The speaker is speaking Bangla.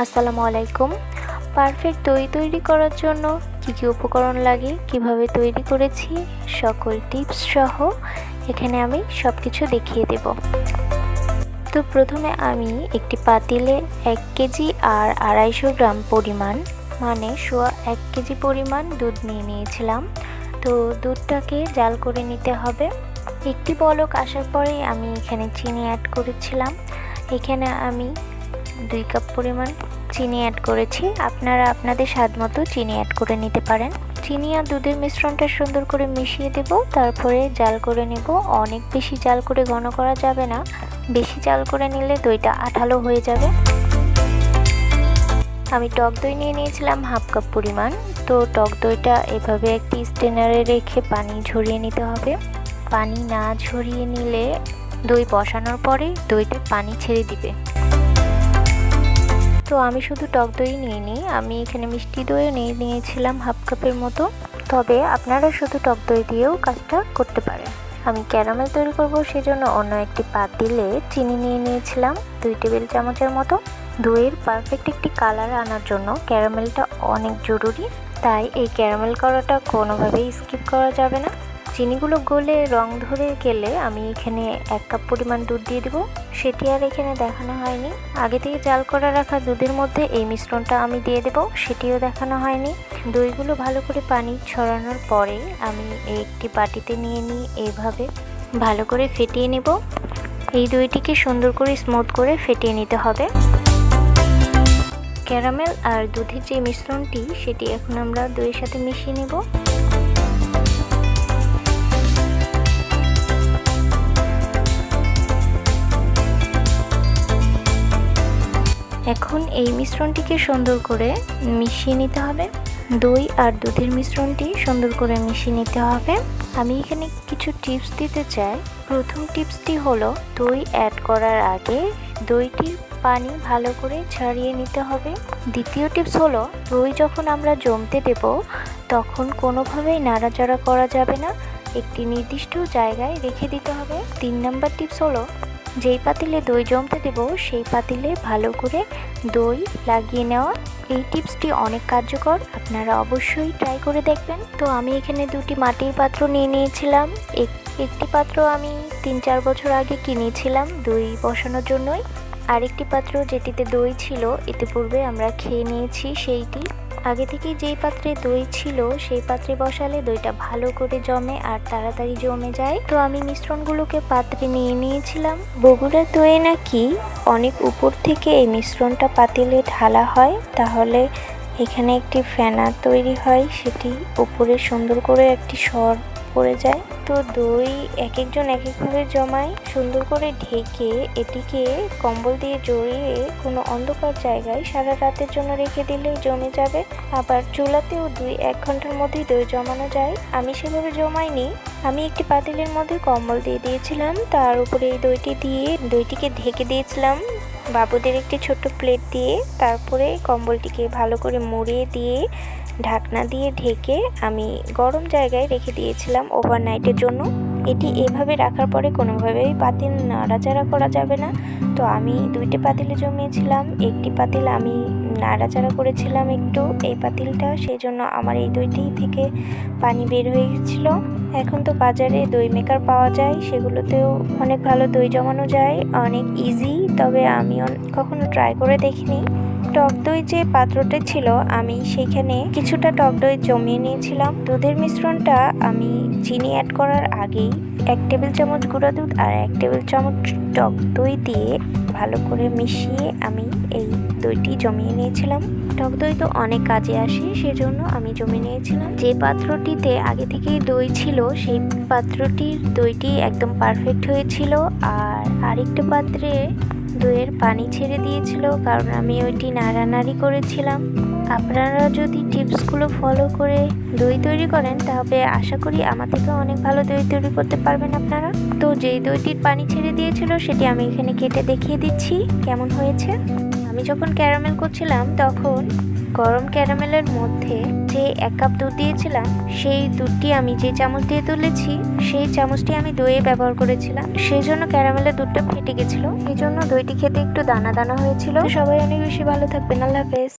আসসালামু আলাইকুম। পারফেক্ট দই তৈরি করার জন্য কী কী উপকরণ লাগে, কিভাবে তৈরি করেছি, সকল টিপস সহ এখানে আমি সব কিছু দেখিয়ে দেব। তো প্রথমে আমি একটি পাতিলে 1 কেজি আর 250 গ্রাম পরিমাণ মানে সোয়া 1 কেজি পরিমাণ দুধ নিয়ে নিয়েছিলাম। তো দুধটাকে জাল করে নিতে হবে। একটি বলক আসার পরেই আমি এখানে চিনি অ্যাড করেছিলাম। এখানে আমি 2 কাপ পরিমাণ চিনি অ্যাড করেছি। আপনারা আপনাদের স্বাদ মতো চিনি অ্যাড করে নিতে পারেন। চিনি আর দুধের মিশ্রণটা সুন্দর করে মিশিয়ে দেব, তারপরে জাল করে নেব। অনেক বেশি জাল করে ঘন করা যাবে না, বেশি জাল করে নিলে দইটা আঠালো হয়ে যাবে। আমি টক দই নিয়ে নিয়েছিলাম হাফ কাপ পরিমাণ। তো টক দইটা এভাবে একটি স্ট্রেনারে রেখে পানি ঝরিয়ে নিতে হবে। পানি না ঝরিয়ে নিলে দই বসানোর পরে দইটা পানি ছেড়ে দিবে। তো আমি শুধু টক দই নিয়ে নিই, আমি এখানে মিষ্টি দইও নিয়েছিলাম হাফ কাপের মতো। তবে আপনারা শুধু টক দই দিয়েও কাজটা করতে পারেন। আমি ক্যারামেল তৈরি করব, সেজন্য অন্য একটি পাতিলে চিনি নিয়ে নিয়েছিলাম 2 টেবিল চামচের মতো। দইয়ের পারফেক্ট একটি কালার আনার জন্য ক্যারামেলটা অনেক জরুরি, তাই এই ক্যারামেল করাটা কোনোভাবেই স্কিপ করা যাবে না। চিনিগুলো গলে রং ধরে গেলে আমি এখানে 1 কাপ পরিমাণ দুধ দিয়ে দেবো। সেটি আর এখানে দেখানো হয়নি। আগে থেকে জাল করে রাখা দুধের মধ্যে এই মিশ্রণটা আমি দিয়ে দেবো, সেটিও দেখানো হয়নি। দইগুলো ভালো করে পানি ছড়ানোর পরে আমি একটি বাটিতে নিয়ে নিই, এইভাবে ভালো করে ফেটিয়ে নেব। এই দইটিকে সুন্দর করে স্মুথ করে ফেটিয়ে নিতে হবে। ক্যারামেল আর দুধের যে মিশ্রণটি সেটি এখন আমরা দইয়ের সাথে মিশিয়ে নেব। এখন এই মিশ্রণটিকে সুন্দর করে মিশিয়ে নিতে হবে। দই আর দুধের মিশ্রণটি সুন্দর করে মিশিয়ে নিতে হবে। আমি এখানে কিছু টিপস দিতে চাই। প্রথম টিপসটি হলো দই অ্যাড করার আগে দইটির পানি ভালো করে ছাড়িয়ে নিতে হবে। দ্বিতীয় টিপস হলো দই যখন আমরা জমতে দেব তখন কোনোভাবেই নাড়াচাড়া করা যাবে না, একটি নির্দিষ্ট জায়গায় রেখে দিতে হবে। 3 নম্বর টিপস হলো যেই পাতিলে দই জমতে দেব সেই পাতিলে ভালো করে দই লাগিয়ে নেওয়া। এই টিপসটি অনেক কার্যকর, আপনারা অবশ্যই ট্রাই করে দেখবেন। তো আমি এখানে 2টি মাটির পাত্র নিয়ে নিয়েছিলাম। একটি পাত্র আমি 3-4 বছর আগে কিনেছিলাম দই বসানোর জন্যই। আরেকটি পাত্র যেটিতে দই ছিল ইতিপূর্বে আমরা খেয়ে নিয়েছি, সেইটি। আগে থেকে যেই পাত্রে দই ছিল সেই পাত্রে বসালে দইটা ভালো করে জমে আর তাড়াতাড়ি জমে যায়। তো আমি মিশ্রণগুলোকে পাত্রে নিয়ে নিয়েছিলাম। বগুড়ার দইয়ে নাকি অনেক উপর থেকে এই মিশ্রণটা পাতিলে ঢালা হয়, তাহলে এখানে একটি ফেনা তৈরি হয়, সেটি উপরে সুন্দর করে একটি সর পড়ে যায়। তো দই এক একজন এক একভাবে জমায়। সুন্দর করে ঢেকে এটিকে কম্বল দিয়ে জড়িয়ে কোনো অন্ধকার জায়গায় সারা রাতের জন্য রেখে দিলেই জমে যাবে। আবার চুলাতেও 2-1 ঘন্টার মধ্যেই দই জমানো যায়। আমি সেভাবে জমাইনি, আমি একটি পাতিলের মধ্যে কম্বল দিয়ে দিয়েছিলাম, তার উপরে এই দইটি দিয়ে দইটিকে ঢেকে দিয়েছিলাম বাবুদের একটি ছোট্ট প্লেট দিয়ে। তারপরে কম্বলটিকে ভালো করে মুড়িয়ে দিয়ে ঢাকনা দিয়ে ঢেকে আমি গরম জায়গায় রেখে দিয়েছিলাম ওভারনাইটের জন্য। এটি এভাবে রাখার পরে কোনোভাবেই পাতিল নাড়াচাড়া করা যাবে না। তো আমি 2টি পাতিলে জমিয়েছিলাম, একটি পাতিল আমি নাড়াচাড়া করেছিলাম একটু এই পাতিলটা, সেই জন্য আমার এই দইটি থেকে পানি বের হয়ে গেছিলো। এখন তো বাজারে দই মেকার পাওয়া যায়, সেগুলোতেও অনেক ভালো দই জমানো যায়, অনেক ইজি। তবে আমি কখনো ট্রাই করে দেখিনি। টক দই যে পাত্রটা ছিল আমি সেখানে কিছুটা টক দই জমিয়ে নিয়েছিলাম। দুধের মিশ্রণটা আমি চিনি অ্যাড করার আগেই 1 টেবিল চামচ গুঁড়া দুধ আর 1 টেবিল চামচ টক দই দিয়ে ভালো করে মিশিয়ে আমি এই দইটি জমিয়ে নিয়েছিলাম। টক দই তো অনেক কাজে আসে, সেজন্য আমি জমিয়ে নিয়েছিলাম। যে পাত্রটিতে আগে থেকেই দই ছিল সেই পাত্রটির দইটি একদম পারফেক্ট হয়েছিল, আর আরেকটা পাত্রে দইয়ের পানি ছেড়ে দিয়েছিল, কারণ আমি ওইটি নাড়ানাড়ি করেছিলাম। আপনারা যদি টিপসগুলো ফলো করে দই তৈরি করেন তবে আশা করি আমার থেকে অনেক ভালো দই তৈরি করতে পারবেন আপনারা। তো যেই দইটির পানি ছেড়ে দিয়েছিল সেটি আমি এখানে কেটে দেখিয়ে দিচ্ছি কেমন হয়েছে। আমি আমি যখন ক্যারামেল করছিলাম তখন গরম ক্যারামেলের মধ্যে যে 1 কাপ দুধ দিয়েছিলাম, সেই দুধটি আমি যে চামচ দিয়ে তুলেছি সেই চামচটি আমি দইয়ে ব্যবহার করেছিলাম। সেই জন্য ক্যারামেলের দুধটা ফেটে গেছিল, এই জন্য দইটি খেতে একটু দানা দানা হয়েছিল। সবাই অনেক বেশি ভালো থাকবেন। আল্লাহ হাফেজ।